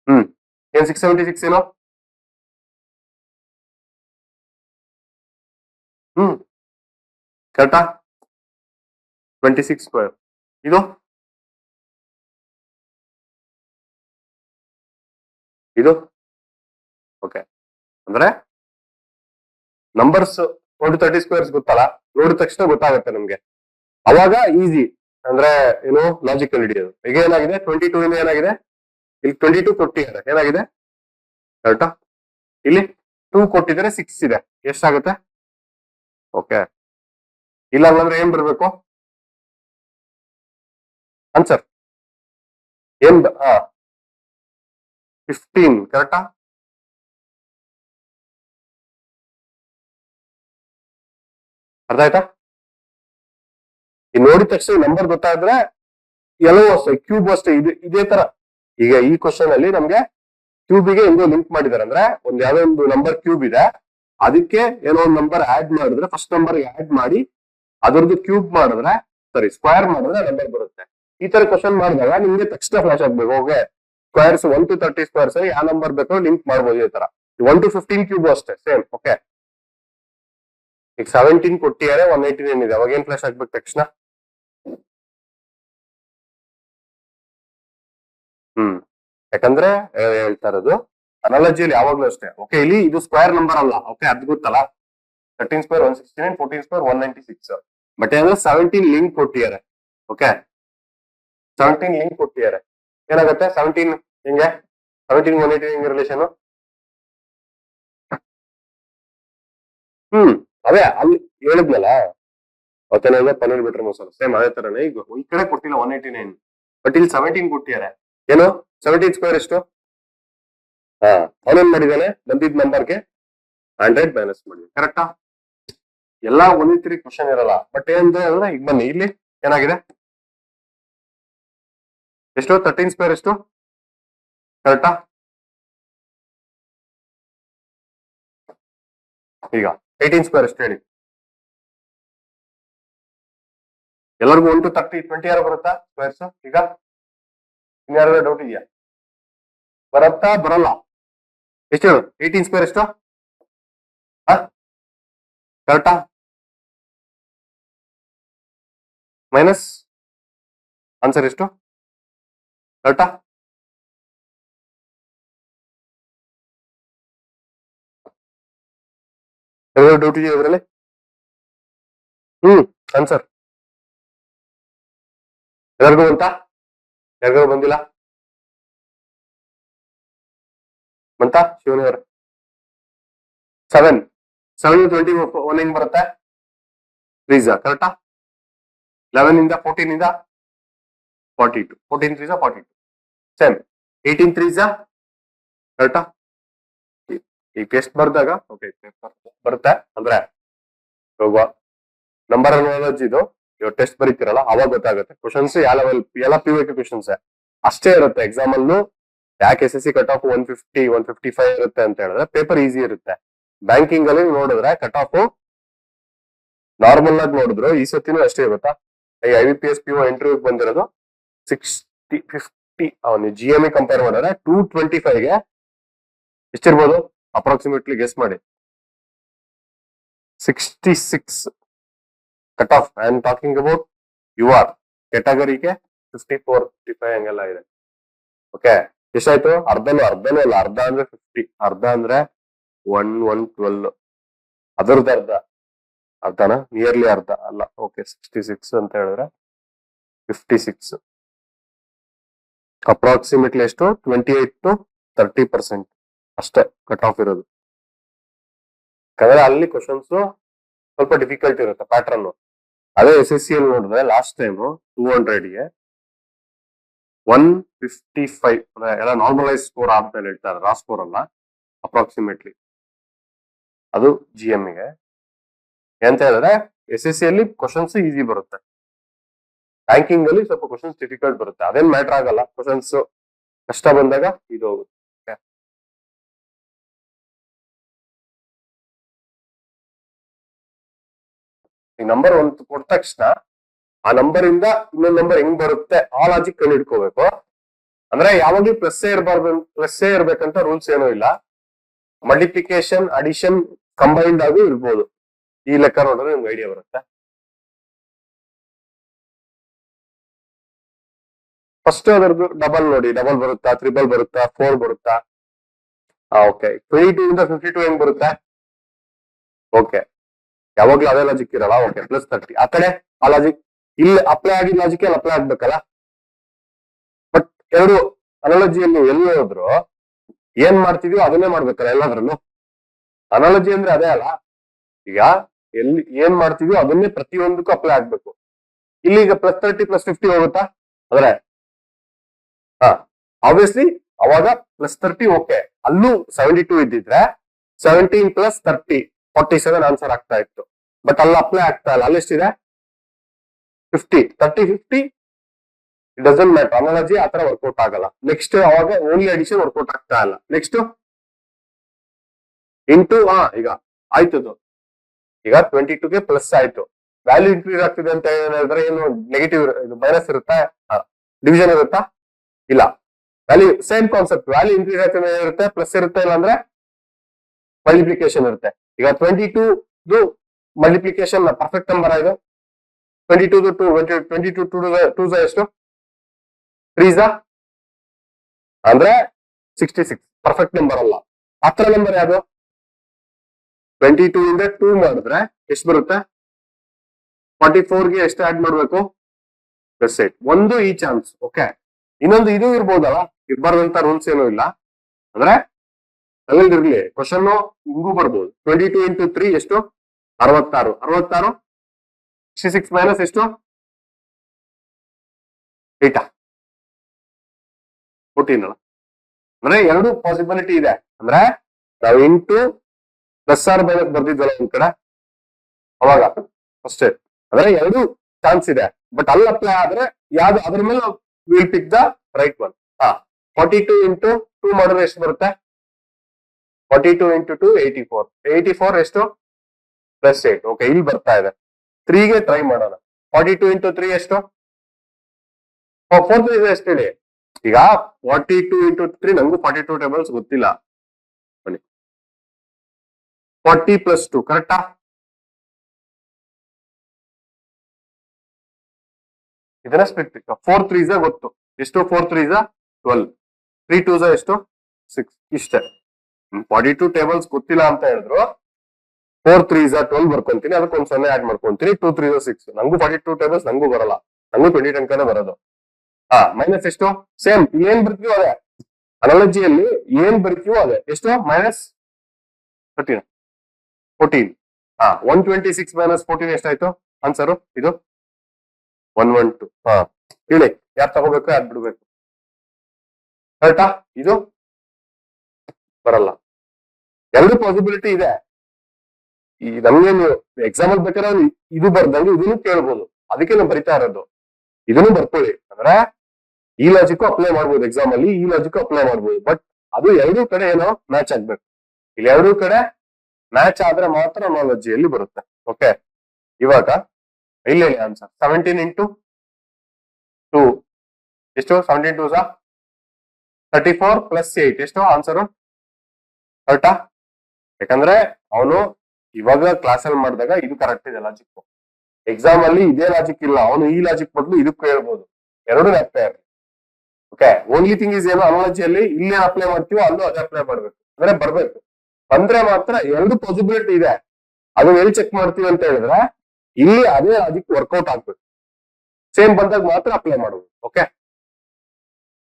ಏನ್ 676 ಏನೋ ಕರೆಕ್ಟಾ 26 ಸ್ಕ್ವೇರ್ ಇದು ಇದು ಓಕೆ ಅಂದ್ರೆ ನಂಬರ್ಸ್ 30 ಸ್ಕ್ವೇರ್ಸ್ ಗೊತ್ತಲ್ಲ ನೋಡಿದ ತಕ್ಷಣ ಗೊತ್ತಾಗುತ್ತೆ ನಮ್ಗೆ ಅವಾಗ ಈಸಿ ಅಂದ್ರೆ ಏನು ಲಾಜಿಕಲ್ ಹಿಡಿಯೋದು ಈಗ ಏನಾಗಿದೆ 22 ಇಂದ ಏನಾಗಿದೆ ಇಲ್ಲಿ 22 ಕೊಟ್ಟಿದ್ದಾರೆ ಏನಾಗಿದೆ ಕರೆಕ್ಟಾ ಇಲ್ಲಿ 2 ಕೊಟ್ಟಿದ್ದಾರೆ 6 ಇದೆ ಎಷ್ಟಾಗುತ್ತೆ ಓಕೆ ಇಲ್ಲ ಅಂದ್ರೆ ಏನ್ ಬರ್ಬೇಕು ಆನ್ಸರ್ ಏನ್ 15 ಕರೆಕ್ಟಾ ಅರ್ಥ ಆಯ್ತಾ ಈ ನೋಡಿದ ತಕ್ಷಣ ನಂಬರ್ ಗೊತ್ತಾದ್ರೆ ಎಲ್ಲವೂ ಅಷ್ಟೇ ಕ್ಯೂಬ್ ಅಷ್ಟೇ ಇದೇ ತರ ಈಗ ಈ ಕ್ವಶನ್ ಅಲ್ಲಿ ನಮ್ಗೆ ಕ್ಯೂಬಿಗೆ ಹೆಂಗೋ ಲಿಂಕ್ ಮಾಡಿದಾರೆ ಅಂದ್ರೆ ಒಂದ್ ಯಾವ್ದೋ ಒಂದು ನಂಬರ್ ಕ್ಯೂಬ್ ಇದೆ ಅದಕ್ಕೆ ಏನೋ ಒಂದು ನಂಬರ್ ಆಡ್ ಮಾಡಿದ್ರೆ ಫಸ್ಟ್ ನಂಬರ್ ಆಡ್ ಮಾಡಿ ಅದರದ್ದು ಕ್ಯೂಬ್ ಮಾಡಿದ್ರೆ ಸಾರಿ ಸ್ಕ್ವೇರ್ ಮಾಡಿದ್ರೆ ನಂಬರ್ ಬರುತ್ತೆ ಈ ತರ ಕ್ವಶನ್ ಮಾಡಿದಾಗ ನಿಮ್ಗೆ ತಕ್ಷಣ ಫ್ಲಾಶ್ ಆಗ್ಬೇಕು ಓಕೆ ಸ್ಕ್ವೇರ್ಸ್ 1 to 30 ಸ್ಕ್ವೇರ್ಸ್ ಯಾವ ನಂಬರ್ ಬೇಕೋ ಲಿಂಕ್ ಮಾಡ್ಬೋದು ಈ ತರ 1 to 15 ಕ್ಯೂಬ್ ಅಷ್ಟೇ ಸೇಮ್ ಓಕೆ ಈಗ 17 ಕೊಟ್ಟಿದ್ದಾರೆ 189 ಇದೆ ಅವಾಗ ಏನ್ ಫ್ಲಾಶ್ ಆಗ್ಬೇಕು ತಕ್ಷಣ ಯಾಕಂದ್ರೆ ಹೇಳ್ತಾ ಇರೋದು ಅನಾಲಜಿಯಲ್ಲಿ ಯಾವಾಗ್ಲೂ ಅಷ್ಟೇ ಓಕೆ ಇಲ್ಲಿ ಇದು ಸ್ಕ್ವೇರ್ ನಂಬರ್ ಅಲ್ಲ ಓಕೆ ಅದ್ ಗೊತ್ತಲ್ಲ 13 ಸ್ಕ್ವೇರ್ 169 14 ಸ್ಕ್ವೇರ್ 196 ಬಟ್ ಏನಂದ್ರೆ 17 ಲಿಂಕ್ ಕೊಟ್ಟಿದ್ದಾರೆ ಓಕೆ 17 ಲಿಂಕ್ ಕೊಟ್ಟಿದ್ದಾರೆ ಏನಾಗುತ್ತೆ 17 ಹಿಂಗೆ 17 180 ಹಿಂಗೆ ರಿಲೇಷನ್ ಅದೇ ಅಲ್ಲಿ ಹೇಳಿದ್ನಲ್ಲ ಅವತ್ತೇನಾದ್ರೆ ಪನ್ನೀರ್ ಬಿಟ್ರೆ ಮಸಾಲ ಸೇಮ್ ಅದೇ ತರನೇ ಈಗ ಈ ಕಡೆ ಕೊಟ್ಟಿಲ್ಲ 189 ಬಟ್ ಇಲ್ಲಿ 17 ಕೊಟ್ಟಿದ್ದಾರೆ ಏನು 17 ಸ್ಕ್ವೇರ್ ಎಷ್ಟು ಅವನೇನ್ ಮಾಡಿದಾನೆ ಬಂದಿದ್ ನಂಬರ್ಗೆ 100 ಮೈನಸ್ ಮಾಡಿದ್ವಿ ಕರೆಕ್ಟಾ ಎಲ್ಲಾ ಒಂದೇ ಕ್ವಶನ್ ಇರಲ್ಲ ಬಟ್ ಏನಂದ್ರೆ ಈಗ ಬನ್ನಿ ಇಲ್ಲಿ ಏನಾಗಿದೆ ಎಷ್ಟು 13 ಸ್ಕ್ವೇರ್ ಎಷ್ಟು ಕರೆಕ್ಟಾ ಈಗ 18 ಸ್ಕ್ವೇರ್ ಎಷ್ಟು ಹೇಳಿ ಎಲ್ಲರಿಗೂ 1 to 30 20 ಯಾರು ಬರುತ್ತಾ ಸ್ಕ್ವೇರ್ಸ್ ಈಗ ಇನ್ಯಾರ ಡೌಟ್ ಇದೆಯಾ ಬರುತ್ತಾ ಬರಲ್ಲ ಎಷ್ಟು ಹೇಳು 18 ಸ್ಕ್ವೇರ್ ಎಷ್ಟು ಕರೆಕ್ಟಾ ಮೈನಸ್ ಆನ್ಸರ್ ಎಷ್ಟು ಕರೆಕ್ಟಾ ಡೌಟ್ ಇದೆಯಾ ಇದರಲ್ಲಿ ಆನ್ಸರ್ ಎಲ್ಲರಿಗೂ ಬಂತಾ ಯಾರಿಗೂ ಬಂದಿಲ್ಲ ಬಂತಾ ಶಿವನಿ ಅವ್ರ 7 21 ಹೆಂಗ್ ಬರುತ್ತೆ ತ್ರೀಸಾ ಕರೆಕ್ಟಾ 11 ಇಂದ 14 ಇಂದ 42 14 ತ್ರೀಸಾ 42 ಸೇಮ್ 18 ತ್ರೀಸಾ ಕರೆಕ್ಟಾ ಈ ಟೆಸ್ಟ್ ಬರ್ದಾಗ ಓಕೆ ಬರುತ್ತೆ ಅಂದ್ರೆ ಇವಾಗ ನಂಬರ್ ಅನಾಲಜಿ ಇದು ಇವಾಗ ಟೆಸ್ಟ್ ಬರೀತಿರಲ್ಲ ಅವಾಗ ಗೊತ್ತಾಗುತ್ತೆ ಕ್ವಶನ್ಸ್ ಯಾವ ಲೆವೆಲ್ ಎಲ್ಲ PYQ ಕ್ವಶನ್ಸ್ ಅಷ್ಟೇ ಇರುತ್ತೆ ಎಕ್ಸಾಮ್ ಅಲ್ಲೂ ಯಾಕೆ SSC ಕಟ್ ಆಫ್ 150 155 ಇರುತ್ತೆ ಅಂತ ಹೇಳಿದ್ರೆ ಪೇಪರ್ ಈಸಿ ಇರುತ್ತೆ ಬ್ಯಾಂಕಿಂಗ್ ಅಲ್ಲಿ ನೋಡಿದ್ರೆ ಕಟ್ ಆಫ್ ನಾರ್ಮಲ್ ಆಗಿ ನೋಡಿದ್ರು ಈ ಸತಿನೂ ಅಷ್ಟೇ ಗೊತ್ತಾ IBPS PO ಇಂಟರ್ವ್ಯೂ ಬಂದಿರೋದು 60 50 ಅವನು GME ಕಂಪೇರ್ ಮಾಡಿದ್ರೆ 225 ಗೆ ಎಷ್ಟಿರ್ಬೋದು ಅಪ್ರಾಕ್ಸಿಮೇಟ್ಲಿ ಗೆಸ್ ಮಾಡಿ 66 cut off I am talking about UR ಕೆಟಗರಿಗೆ 54 55 ಹಂಗೆಲ್ಲ ಇದೆ ಓಕೆ ಎಷ್ಟಾಯ್ತು ಅರ್ಧನೂ ಅಲ್ಲ ಅರ್ಧ ಅಂದ್ರೆ 50 ಅರ್ಧ ಅಂದ್ರೆ 112 ಅದರದ್ದು ಅರ್ಧನಾ ನಿಯರ್ಲಿ ಅರ್ಧ ಅಲ್ಲ ಓಕೆ 66 ಅಂತ ಹೇಳಿದ್ರೆ 56 ಅಪ್ರಾಕ್ಸಿಮೇಟ್ಲಿ ಎಷ್ಟು 28 to 30% ಅಷ್ಟೇ ಕಟ್ ಆಫ್ ಇರೋದು ಯಾಕಂದ್ರೆ ಅಲ್ಲಿ ಕ್ವಶನ್ಸ್ ಸ್ವಲ್ಪ ಡಿಫಿಕಲ್ಟ್ ಇರುತ್ತೆ ಪ್ಯಾಟ್ರನ್ ಅದೇ SSC ಅಲ್ಲಿ ನೋಡಿದ್ರೆ ಲಾಸ್ಟ್ ಟೈಮ್ 200ಗೆ 155 ಎಲ್ಲ ನಾರ್ಮಲೈಸ್ ಸ್ಕೋರ್ ಆದ್ಮೇಲೆ ಹೇಳ್ತಾರೆ ರಾ ಸ್ಕೋರ್ ಅಲ್ಲ ಅಪ್ರಾಕ್ಸಿಮೇಟ್ಲಿ ಅದು GME ಎಂತ ಹೇಳಿದ್ರೆ SSC ಅಲ್ಲಿ ಕ್ವಶನ್ಸ್ ಈಸಿ ಬರುತ್ತೆ ಬ್ಯಾಂಕಿಂಗ್ ಅಲ್ಲಿ ಸ್ವಲ್ಪ ಕ್ವಶನ್ಸ್ ಡಿಫಿಕಲ್ಟ್ ಬರುತ್ತೆ ಅದೇನ್ ಮ್ಯಾಟರ್ ಆಗಲ್ಲ ಕ್ವಶನ್ಸ್ ಕಷ್ಟ ಬಂದಾಗ ಇದು ಹೋಗುತ್ತೆ ಈ ನಂಬರ್ ಒಂದು ಕೊಟ್ಟ ತಕ್ಷಣ ಆ ನಂಬರ್ ಇಂದ ಇನ್ನೊಂದು ನಂಬರ್ ಹೆಂಗ್ ಬರುತ್ತೆ ಆ ಲಾಜಿಕ್ ಕಂಡು ಹಿಡ್ಕೋಬೇಕು ಅಂದ್ರೆ ಯಾವಾಗ್ಲೂ ಪ್ಲಸ್ ಇರಬಾರ್ದು, ಪ್ಲಸ್ ಇರ್ಬೇಕಂತ ರೂಲ್ಸ್ ಏನೂ ಇಲ್ಲ. ಮಲ್ಟಿಪ್ಲಿಕೇಶನ್, ಅಡಿಷನ್ ಕಂಬೈನ್ಡ್ ಆಗಿ ಇರ್ಬೋದು. ಈ ಲೆಕ್ಕ ನೋಡಿದ್ರೆ ನಿಮ್ಗೆ ಐಡಿಯಾ ಬರುತ್ತೆ. ಫಸ್ಟ್ ಅದರದ್ದು ಡಬಲ್ ನೋಡಿ, ಡಬಲ್ ಬರುತ್ತಾ, ತ್ರಿಬಲ್ ಬರುತ್ತಾ, 4 ಬರುತ್ತಾ? ಓಕೆ. 22 ಇಂದ 52 ಹೆಂಗ್ ಬರುತ್ತೆ? ಓಕೆ, ಯಾವಾಗ್ಲೂ ಅದೇ ಲಾಜಿಕ್ ಇರಲ್ಲ. ಓಕೆ, +30 ಆ ಕಡೆ ಆ ಲಾಜಿಕ್ ಇಲ್ಲಿ ಅಪ್ಲೈ ಆಗಿದ್ದ ಲಾಜಿಕ್ ಅಲ್ಲಿ ಅಪ್ಲೈ ಆಗ್ಬೇಕಲ್ಲ. ಬಟ್ ಎರಡು ಅನಾಲಜಿಯಲ್ಲಿ ಎಲ್ಲಿ ಹೋದ್ರು ಏನ್ ಮಾಡ್ತಿದ್ಯೋ ಅದನ್ನೇ ಮಾಡ್ಬೇಕಲ್ಲ ಎಲ್ಲಾದ್ರಲ್ಲೂ. ಅನಾಲಜಿ ಅಂದ್ರೆ ಅದೇ ಅಲ್ಲ. ಈಗ ಎಲ್ಲಿ ಏನ್ ಮಾಡ್ತಿದ್ಯೋ ಅದನ್ನೇ ಪ್ರತಿಯೊಂದಕ್ಕೂ ಅಪ್ಲೈ ಆಗ್ಬೇಕು. ಇಲ್ಲಿ ಈಗ +30 +50 ಹೋಗುತ್ತಾ? ಅಂದ್ರೆ ಆಬ್ವಿಯಸ್ಲಿ ಅವಾಗ +30 ಓಕೆ. ಅಲ್ಲೂ 72 ಇದ್ದಿದ್ರೆ 17 + 30 47 ಆನ್ಸರ್ ಆಗ್ತಾ ಇತ್ತು. ಬಟ್ ಅಲ್ಲಿ ಅಪ್ಲೈ ಆಗ್ತಾ ಇಲ್ಲ. ಅಲ್ಲಿ ಎಷ್ಟಿದೆ? 50. 30 50 ಇಟ್ ಡಸಂಟ್ ಮ್ಯಾಟರ್. ಅನಾಲಜಿ ಆತರ ವರ್ಕೌಟ್ ಆಗಲ್ಲ. ನೆಕ್ಸ್ಟ್ ಅವಾಗ ಓನ್ಲಿ ಅಡಿಷನ್ ವರ್ಕೌಟ್ ಆಗ್ತಾ ಇಲ್ಲ. ನೆಕ್ಸ್ಟ್ ಇಂಟು ಈಗ ಆಯ್ತದು. ಈಗ 22ಗೆ ಪ್ಲಸ್ ಆಯ್ತು. ವ್ಯಾಲ್ಯೂ ಇನ್ಕ್ರೀಸ್ ಆಗ್ತಿದೆ ಅಂತ ಹೇಳಿದ್ರೆ ಏನು ನೆಗೆಟಿವ್ ಇದು ಮೈನಸ್ ಇರುತ್ತಾ? ಡಿವಿಷನ್ ಇರುತ್ತಾ? ಇಲ್ಲ. Value same concept. Value increase ಆಗ್ತಿದೆ ಇರುತ್ತೆ, ಪ್ಲಸ್ ಇರುತ್ತೆ, ಇಲ್ಲ ಅಂದ್ರೆ ಮಲ್ಟಿಪ್ಲಿಕೇಶನ್ ಇರುತ್ತೆ. ಈಗ 22 ಮಲ್ಟಿಪ್ಲಿಕೇಶನ್ ಪರ್ಫೆಕ್ಟ್ ನಂಬರ್ ಇದು. 22 2 ಎಷ್ಟು? 3 ಅಂದ್ರೆ 66 ಪರ್ಫೆಕ್ಟ್ ನಂಬರ್ ಅಲ್ಲ. ಹತ್ರ ನಂಬರ್ ಯಾವುದು? 22 ಇಂದ 2 ಮಾಡಿದ್ರೆ ಎಷ್ಟು ಬರುತ್ತೆ? 44ಗೆ ಎಷ್ಟು ಆಡ್ ಮಾಡ್ಬೇಕು? +8. ಒಂದು ಈ ಚಾನ್ಸ್. ಓಕೆ, ಇನ್ನೊಂದು ಇದು ಇರ್ಬೋದಲ್ಲ, ಇರ್ಬಾರ್ದಂತ ರೂಲ್ಸ್ ಏನೂ ಇಲ್ಲ. ಅಂದ್ರೆ ಅಲ್ಲಿ ಇರ್ಲಿ, ಕ್ವಶನ್ ಹಿಂಗೂ ಬರ್ಬೋದು. 22 × 3 ಎಷ್ಟು? 66. 66 66 ಮೈನಸ್ ಎಷ್ಟು? 8 14 ಅಲ್ಲ. ಅಂದ್ರೆ ಎರಡು ಪಾಸಿಬಿಲಿಟಿ ಇದೆ. ಅಂದ್ರೆ ನಾವು ಇಂಟು +6 - ಬರ್ದಿದ್ವಲ್ಲ ಒಂದ್ ಕಡೆ ಅವಾಗ ಅಷ್ಟೇ. ಅಂದ್ರೆ ಎರಡು ಚಾನ್ಸ್ ಇದೆ. ಬಟ್ ಅಲ್ಲಿ ಅಪ್ಲೈ ಆದ್ರೆ ಯಾವ್ದು ಅದ್ರ ಮೇಲೆ will pick the right one. 42 × 2 ಮಾಡಿದ್ರೆ ಎಷ್ಟು ಬರುತ್ತೆ? 42 × 2 84. 84 ಎಷ್ಟು? +8. ಓಕೆ, ಇಲ್ಲಿ ಬರ್ತಾ ಇದೆ. 3ಗೆ ಟ್ರೈ ಮಾಡೋಣ. 42 × 3 ಎಷ್ಟು? 4 3 ಎಷ್ಟು ಹೇಳಿ? ಈಗ 42 × 3 ನಂಗೂ 42 ಟೇಬಲ್ಸ್ ಗೊತ್ತಿಲ್ಲ. ಬನ್ನಿ, 40 + 2 ಕರೆಕ್ಟಾ? ಇದನ್ನ ಸ್ಪ್ಲಿಟ್ 4 3s ಗೊತ್ತು. ಎಷ್ಟು? 4 3s 12. 3 2s ಎಷ್ಟು? 6. ಇಷ್ಟೇ. 42 ಟೇಬಲ್ಸ್ ಗೊತ್ತಿಲ್ಲ ಅಂತ ಹೇಳಿದ್ರು 4 3s 12 ಬರ್ಕೊಂತೀನಿ. ಅದಕ್ಕೊಂದು 0 ಆಡ್ ಮಾಡ್ಕೊಂತೀನಿ. 2 3s 6. ನಂಗೂ 42 ಟೇಬಲ್ಸ್ ನಂಗೂ ಬರಲ್ಲ. ನಂಗೂ 20 ತನಕನೇ ಬರೋದು. ಮೈನಸ್ ಎಷ್ಟು? ಸೇಮ್ ಏನ್ ಬರ್ತೀವೋ ಅದೇ. ಅನಾಲಜಿಯಲ್ಲಿ ಏನ್ ಬರ್ತೀವೋ ಅದೇ. ಎಷ್ಟು? -13 14. 126 - 14 ಎಷ್ಟಾಯ್ತು ಆನ್ಸರು? ಇದು 112. ಹೇಳಿ, ಯಾರು ತಗೋಬೇಕು ಯಾರು ಬಿಡ್ಬೇಕು? ಕರೆಕ್ಟಾ? ಇದು ಬರಲ್ಲ. ಎರಡು ಪಾಸಿಬಿಲಿಟಿ ಇದೆ. ಈ ನಮ್ಗೆ ಎಕ್ಸಾಮ್ ಅಲ್ಲಿ ಬೇಕಾದ್ರೆ ಇದು ಬರ್ದಂಗೆ ಇದನ್ನು ಕೇಳ್ಬೋದು. ಅದಕ್ಕೆ ನಾವು ಬರಿತಾ ಇರೋದು. ಇದನ್ನು ಬರ್ಕೊಳ್ಳಿ. ಅಂದ್ರೆ ಈ ಲಾಜಿಕ್ ಅಪ್ಲೈ ಮಾಡ್ಬೋದು ಎಕ್ಸಾಮ್ ಅಲ್ಲಿ, ಈ ಲಾಜಿಕ್ ಅಪ್ಲೈ ಮಾಡ್ಬೋದು. ಬಟ್ ಅದು ಎರಡೂ ಕಡೆ ಏನೋ ಮ್ಯಾಚ್ ಆಗ್ಬೇಕು. ಇಲ್ಲಿ ಎರಡೂ ಕಡೆ ಮ್ಯಾಚ್ ಆದ್ರೆ ಮಾತ್ರ ಅನಾಲಜಿಯಲ್ಲಿ ಬರುತ್ತೆ. ಓಕೆ, ಇವಾಗ ಇಲ್ಲಿ ಹೇಳಿ ಆನ್ಸರ್. 17 × 2 ಎಷ್ಟು? 17 2s 34 + 8 ಎಷ್ಟು ಆನ್ಸರು? ಕರೆಕ್ಟಾ? ಯಾಕಂದ್ರೆ ಅವನು ಇವಾಗ ಕ್ಲಾಸ್ ಅಲ್ಲಿ ಮಾಡಿದಾಗ ಇದು ಕರೆಕ್ಟ್ ಇದೆ ಲಾಜಿಕ್. ಎಕ್ಸಾಮ್ ಅಲ್ಲಿ ಇದೇ ಲಾಜಿಕ್ ಇಲ್ಲ. ಅವನು ಈ ಲಾಜಿಕ್ ಬದಲು ಇದಕ್ಕೂ ಹೇಳ್ಬೋದು. ಎರಡು ಆಗ್ತಾ ಇರಲಿ. ಓಕೆ, ಓನ್ಲಿ ಥಿಂಗ್ ಇಸ್ ಏನು, ಅನಾಲಜಿಯಲ್ಲಿ ಇಲ್ಲೇ ಅಪ್ಲೈ ಮಾಡ್ತೀವೋ ಅಲ್ಲೂ ಅದೇ ಅಪ್ಲೈ ಮಾಡ್ಬೇಕು. ಅಂದ್ರೆ ಬರ್ಬೇಕು. ಬಂದ್ರೆ ಮಾತ್ರ ಎರಡು ಪಾಸಿಬಿಲಿಟಿ ಇದೆ. ಅದನ್ನ ಎಲ್ಲಿ ಚೆಕ್ ಮಾಡ್ತೀವಿ ಅಂತ ಹೇಳಿದ್ರೆ ಇಲ್ಲಿ ಅದೇ ಲಾಜಿಕ್ ವರ್ಕೌಟ್ ಆಗ್ಬೇಕು. ಸೇಮ್ ಬಂದಾಗ ಮಾತ್ರ ಅಪ್ಲೈ ಮಾಡಬಹುದು. ಓಕೆ.